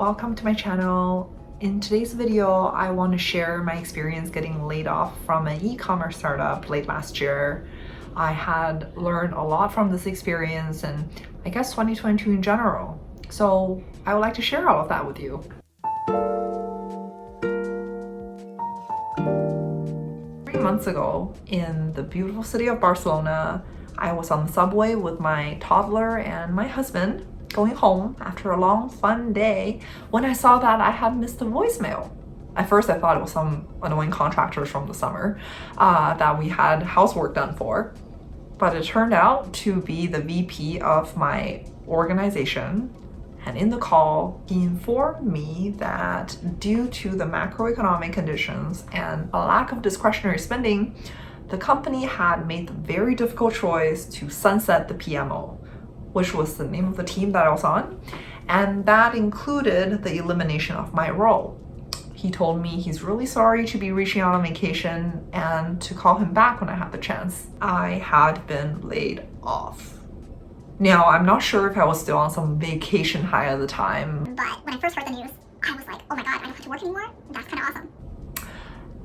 welcome to my channel. In today's video, I want to share my experience getting laid off from an e-commerce startup late last year. I had learned a lot from this experience and I guess 2022 in general. So I would like to share all of that with you. 3 months ago, in the beautiful city of Barcelona, I was on the subway with my toddler and my husband going home after a long, fun day when I saw that I had missed a voicemail. At first, I thought it was some annoying contractors from the summer that we had housework done for, but it turned out to be the VP of my organization. And in the call, he informed me that due to the macroeconomic conditions and a lack of discretionary spending, the company had made the very difficult choice to sunset the PMO, which was the name of the team that I was on, and that included the elimination of my role. He told me he's really sorry to be reaching out on vacation and to call him back when I had the chance. I had been laid off. Now, I'm not sure if I was still on some vacation high at the time. But when I first heard the news, I was like, oh my God, I don't have to work anymore? That's kind of awesome.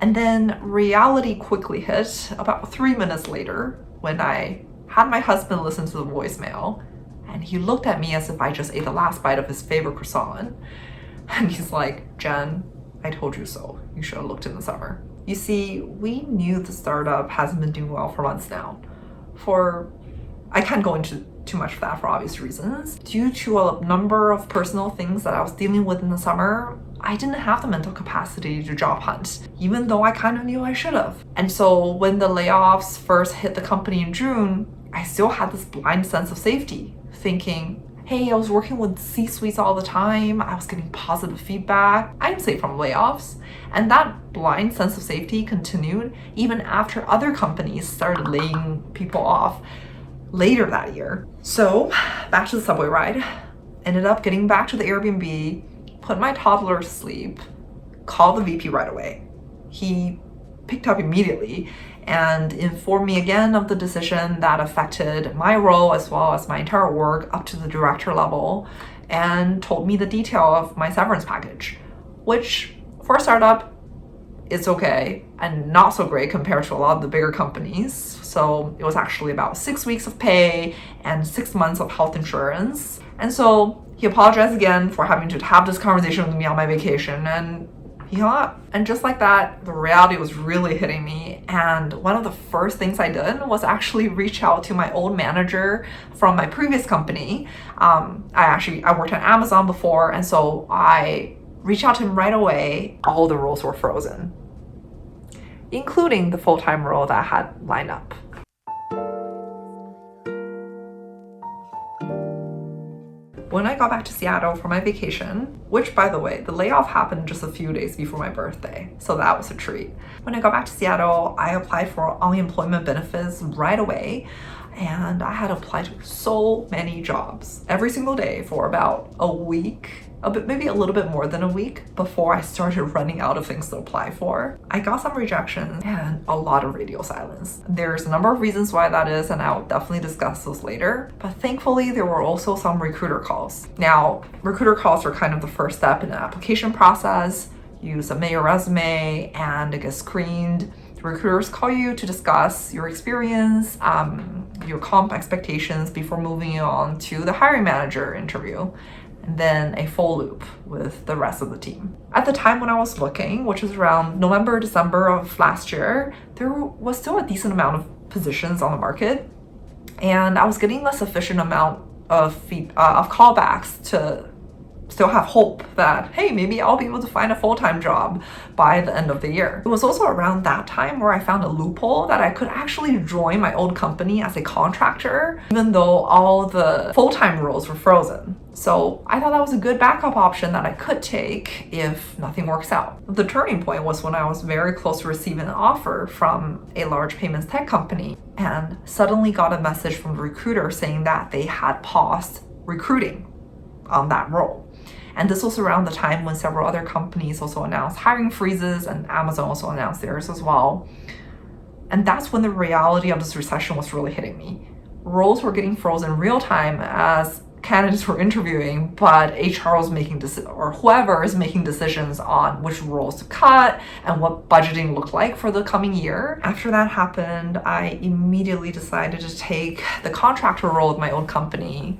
And then reality quickly hit about 3 minutes later when I had my husband listen to the voicemail, and he looked at me as if I just ate the last bite of his favorite croissant. And he's like, Jen, I told you so. You should have looked in the summer. You see, we knew the startup hasn't been doing well for months now. I can't go into too much of that for obvious reasons. Due to a number of personal things that I was dealing with in the summer, I didn't have the mental capacity to job hunt, even though I kind of knew I should have. And so when the layoffs first hit the company in June, I still had this blind sense of safety, thinking, hey, I was working with C-suites all the time, I was getting positive feedback, I'm safe from layoffs. And that blind sense of safety continued even after other companies started laying people off later that year. So back to the subway ride, ended up getting back to the Airbnb, put my toddler to sleep, called the VP right away. He picked up immediately and informed me again of the decision that affected my role as well as my entire org up to the director level, and told me the detail of my severance package, which for a startup is okay and not so great compared to a lot of the bigger companies. So it was actually about 6 weeks of pay and 6 months of health insurance. And so he apologized again for having to have this conversation with me on my vacation, and he hung up. And just like that, the reality was really hitting me. And one of the first things I did was actually reach out to my old manager from my previous company. I worked at Amazon before, and so I reached out to him right away. All the roles were frozen, including the full-time role that I had lined up. When I got back to Seattle for my vacation, which by the way, the layoff happened just a few days before my birthday, so that was a treat. When I got back to Seattle, I applied for unemployment benefits right away, and I had applied to so many jobs every single day for about a week, maybe a little bit more than a week, before I started running out of things to apply for. I got some rejections and a lot of radio silence. There's a number of reasons why that is, and I'll definitely discuss those later. But thankfully, there were also some recruiter calls. Now, recruiter calls are kind of the first step in the application process. You submit your resume and it gets screened. The recruiters call you to discuss your experience, your comp expectations before moving you on to the hiring manager interview, and then a full loop with the rest of the team. At the time when I was looking, which was around November, December of last year, there was still a decent amount of positions on the market, and I was getting a sufficient amount of callbacks to still have hope that, hey, maybe I'll be able to find a full-time job by the end of the year. It was also around that time where I found a loophole that I could actually join my old company as a contractor, even though all the full-time roles were frozen. So I thought that was a good backup option that I could take if nothing works out. The turning point was when I was very close to receiving an offer from a large payments tech company, and suddenly got a message from the recruiter saying that they had paused recruiting on that role. And this was around the time when several other companies also announced hiring freezes, and Amazon also announced theirs as well. And that's when the reality of this recession was really hitting me. Roles were getting frozen real time as candidates were interviewing, but HR was making or whoever is making decisions on which roles to cut and what budgeting looked like for the coming year. After that happened, I immediately decided to take the contractor role with my own company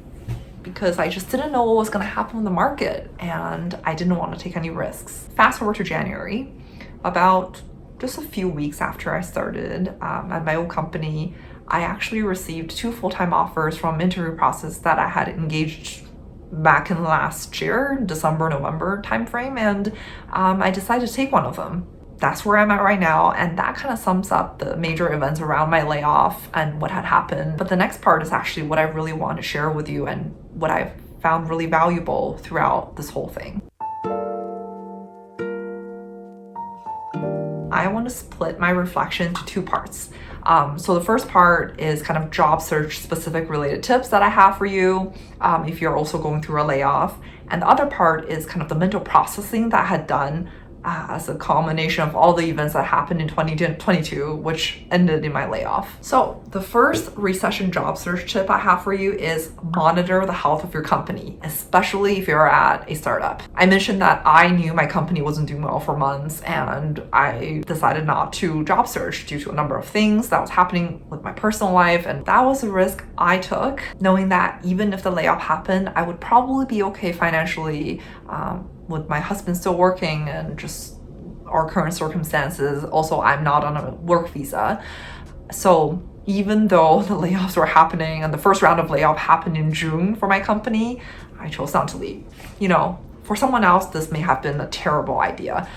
because I just didn't know what was going to happen in the market and I didn't want to take any risks. Fast forward to January, about just a few weeks after I started at my own company, I actually received 2 full-time offers from interview process that I had engaged back in last year, December, November timeframe, and I decided to take one of them. That's where I'm at right now, and that kind of sums up the major events around my layoff and what had happened. But the next part is actually what I really want to share with you and what I've found really valuable throughout this whole thing. I want to split my reflection into 2 parts. So the first part is kind of job search specific related tips that I have for you if you're also going through a layoff. And the other part is kind of the mental processing that I had done as a culmination of all the events that happened in 2022, which ended in my layoff. So the first recession job search tip I have for you is monitor the health of your company, especially if you're at a startup. I mentioned that I knew my company wasn't doing well for months and I decided not to job search due to a number of things that was happening with my personal life, and that was a risk I took, knowing that even if the layoff happened, I would probably be okay financially with my husband still working and just our current circumstances. Also, I'm not on a work visa. So even though the layoffs were happening and the first round of layoff happened in June for my company, I chose not to leave. You know, for someone else, this may have been a terrible idea.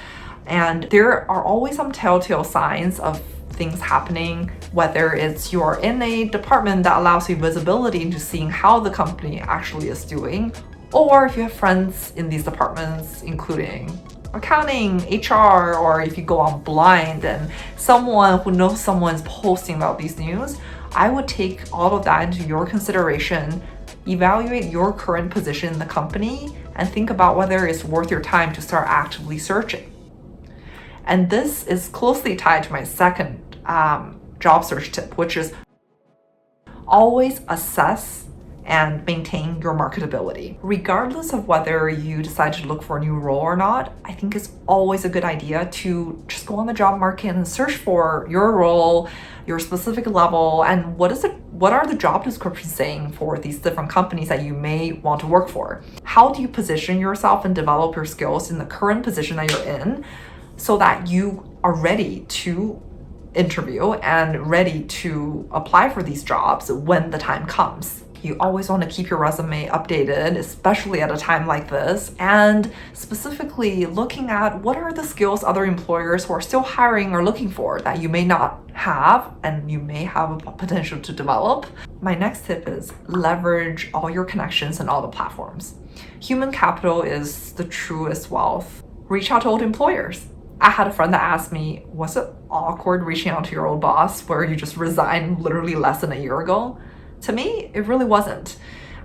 And there are always some telltale signs of things happening, whether it's you're in a department that allows you visibility into seeing how the company actually is doing, or if you have friends in these departments, including accounting, HR, or if you go on Blind and someone who knows someone's posting about these news, I would take all of that into your consideration, evaluate your current position in the company, and think about whether it's worth your time to start actively searching. And this is closely tied to my second job search tip, which is always assess and maintain your marketability. Regardless of whether you decide to look for a new role or not, I think it's always a good idea to just go on the job market and search for your role, your specific level, and what are the job descriptions saying for these different companies that you may want to work for. How do you position yourself and develop your skills in the current position that you're in so that you are ready to interview and ready to apply for these jobs when the time comes. You always want to keep your resume updated, especially at a time like this, and specifically looking at what are the skills other employers who are still hiring are looking for that you may not have and you may have a potential to develop. My next tip is leverage all your connections and all the platforms. Human capital is the truest wealth. Reach out to old employers. I had a friend that asked me, was it awkward reaching out to your old boss where you just resigned literally less than a year ago? To me, it really wasn't.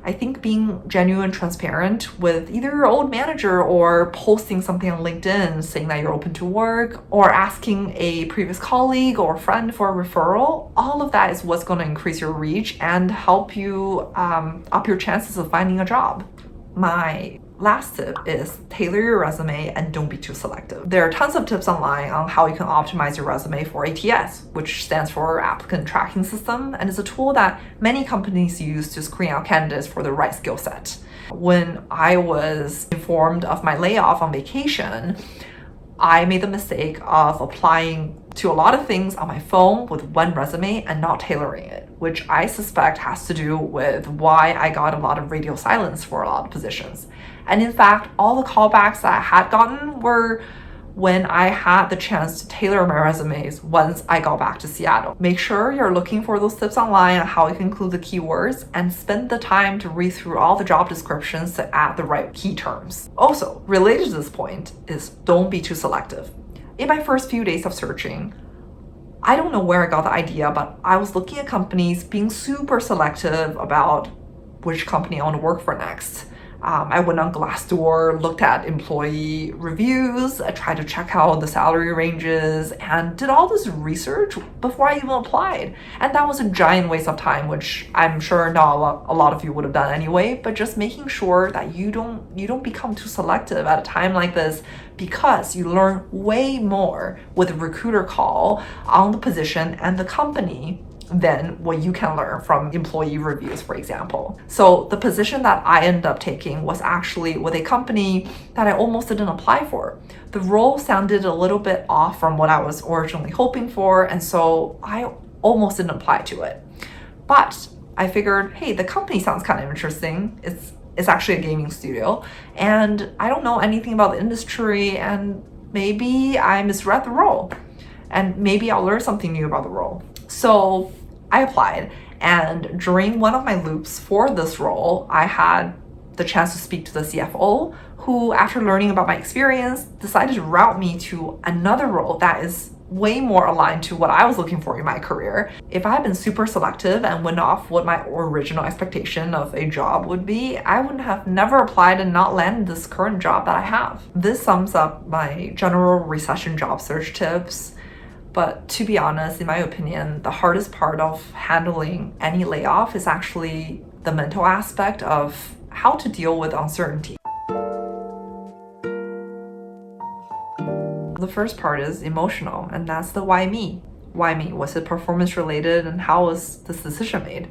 I think being genuine and transparent with either your old manager or posting something on LinkedIn saying that you're open to work or asking a previous colleague or friend for a referral, all of that is what's going to increase your reach and help you up your chances of finding a job. My last tip is tailor your resume and don't be too selective. There are tons of tips online on how you can optimize your resume for ATS, which stands for Applicant Tracking System, and is a tool that many companies use to screen out candidates for the right skill set. When I was informed of my layoff on vacation, I made the mistake of applying to a lot of things on my phone with one resume and not tailoring it, which I suspect has to do with why I got a lot of radio silence for a lot of positions. And in fact, all the callbacks that I had gotten were when I had the chance to tailor my resumes once I got back to Seattle. Make sure you're looking for those tips online on how you can include the keywords and spend the time to read through all the job descriptions to add the right key terms. Also, related to this point is don't be too selective. In my first few days of searching, I don't know where I got the idea, but I was looking at companies being super selective about which company I want to work for next. I went on Glassdoor, looked at employee reviews, I tried to check out the salary ranges, and did all this research before I even applied. And that was a giant waste of time, which I'm sure not a lot of you would have done anyway, but just making sure that you don't become too selective at a time like this, because you learn way more with a recruiter call on the position and the company than what you can learn from employee reviews, for example. So the position that I ended up taking was actually with a company that I almost didn't apply for. The role sounded a little bit off from what I was originally hoping for, and so I almost didn't apply to it. But I figured, hey, the company sounds kind of interesting. It's actually a gaming studio, and I don't know anything about the industry, and maybe I misread the role, and maybe I'll learn something new about the role. So I applied, and during one of my loops for this role, I had the chance to speak to the CFO, who, after learning about my experience, decided to route me to another role that is way more aligned to what I was looking for in my career. If I had been super selective and went off what my original expectation of a job would be, I would have never applied and not landed this current job that I have. This sums up my general recession job search tips. But to be honest, in my opinion, the hardest part of handling any layoff is actually the mental aspect of how to deal with uncertainty. The first part is emotional, and that's the why me? Why me? Was it performance related, and how was this decision made?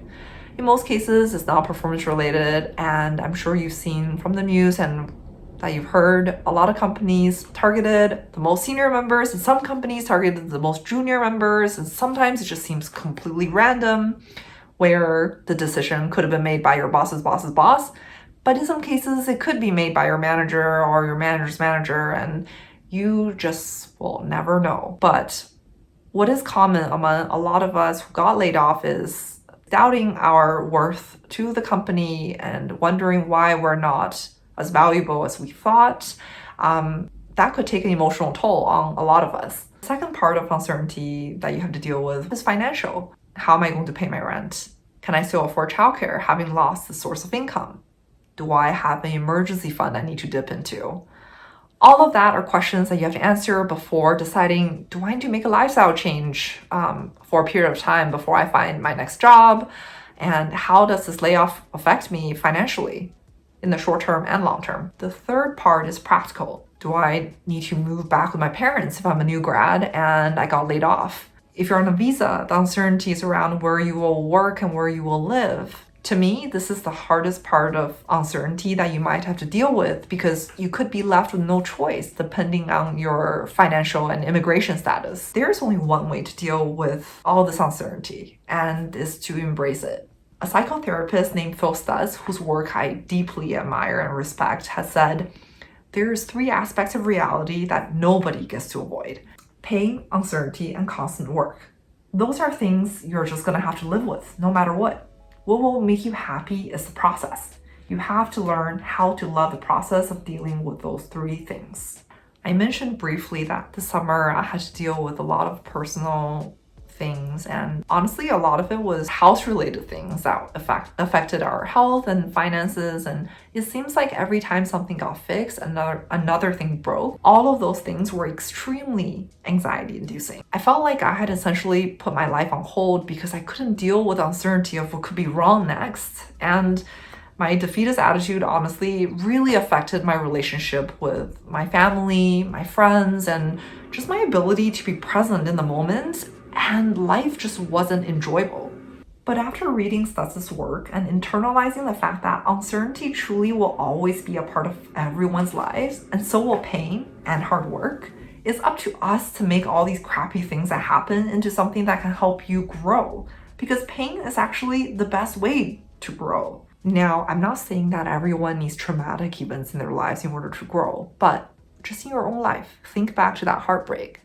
In most cases, it's not performance related, and I'm sure you've seen from the news and that you've heard, a lot of companies targeted the most senior members, and some companies targeted the most junior members, and sometimes it just seems completely random, where the decision could have been made by your boss's boss's boss, but in some cases it could be made by your manager or your manager's manager, and you just will never know. But what is common among a lot of us who got laid off is doubting our worth to the company and wondering why we're not as valuable as we thought. That could take an emotional toll on a lot of us. The second part of uncertainty that you have to deal with is financial. How am I going to pay my rent? Can I still afford childcare having lost the source of income? Do I have an emergency fund I need to dip into? All of that are questions that you have to answer before deciding, do I need to make a lifestyle change for a period of time before I find my next job? And how does this layoff affect me financially in the short term and long term? The third part is practical. Do I need to move back with my parents if I'm a new grad and I got laid off? If you're on a visa, the uncertainties around where you will work and where you will live. To me, this is the hardest part of uncertainty that you might have to deal with, because you could be left with no choice depending on your financial and immigration status. There's only one way to deal with all this uncertainty, and is to embrace it. A psychotherapist named Phil Stutz, whose work I deeply admire and respect, has said, there's 3 aspects of reality that nobody gets to avoid: pain, uncertainty, and constant work. Those are things you're just gonna have to live with, no matter what. What will make you happy is the process. You have to learn how to love the process of dealing with those 3 things. I mentioned briefly that this summer I had to deal with a lot of personal things, and honestly a lot of it was house-related things that affected our health and finances, and it seems like every time something got fixed, another thing broke. All of those things were extremely anxiety-inducing. I felt like I had essentially put my life on hold because I couldn't deal with uncertainty of what could be wrong next, and my defeatist attitude honestly really affected my relationship with my family, my friends, and just my ability to be present in the moment, and life just wasn't enjoyable. But after reading Stutz's work and internalizing the fact that uncertainty truly will always be a part of everyone's lives, and so will pain and hard work, it's up to us to make all these crappy things that happen into something that can help you grow, because pain is actually the best way to grow. Now, I'm not saying that everyone needs traumatic events in their lives in order to grow, but just in your own life, think back to that heartbreak,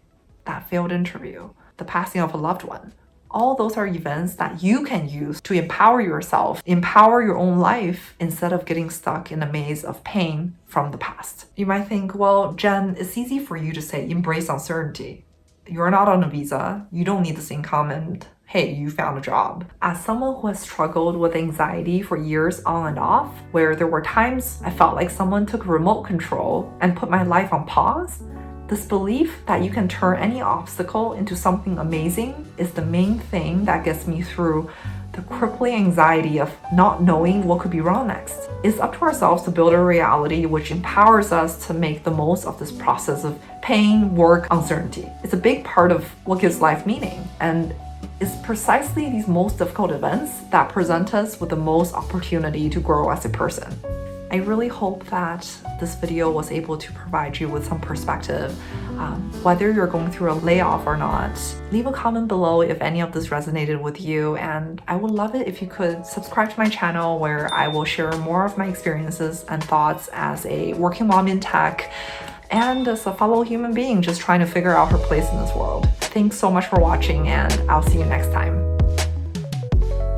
that failed interview, the passing of a loved one. All those are events that you can use to empower yourself, empower your own life, instead of getting stuck in a maze of pain from the past. You might think, well, Jen, it's easy for you to say embrace uncertainty. you're not on a visa, you don't need this income, and hey, you found a job. As someone who has struggled with anxiety for years on and off, where there were times I felt like someone took remote control and put my life on pause, this belief that you can turn any obstacle into something amazing is the main thing that gets me through the crippling anxiety of not knowing what could be wrong next. It's up to ourselves to build a reality which empowers us to make the most of this process of pain, work, uncertainty. It's a big part of what gives life meaning, and it's precisely these most difficult events that present us with the most opportunity to grow as a person. I really hope that this video was able to provide you with some perspective. Whether you're going through a layoff or not, leave a comment below if any of this resonated with you, and I would love it if you could subscribe to my channel where I will share more of my experiences and thoughts as a working mom in tech and as a fellow human being just trying to figure out her place in this world. Thanks so much for watching, and I'll see you next time.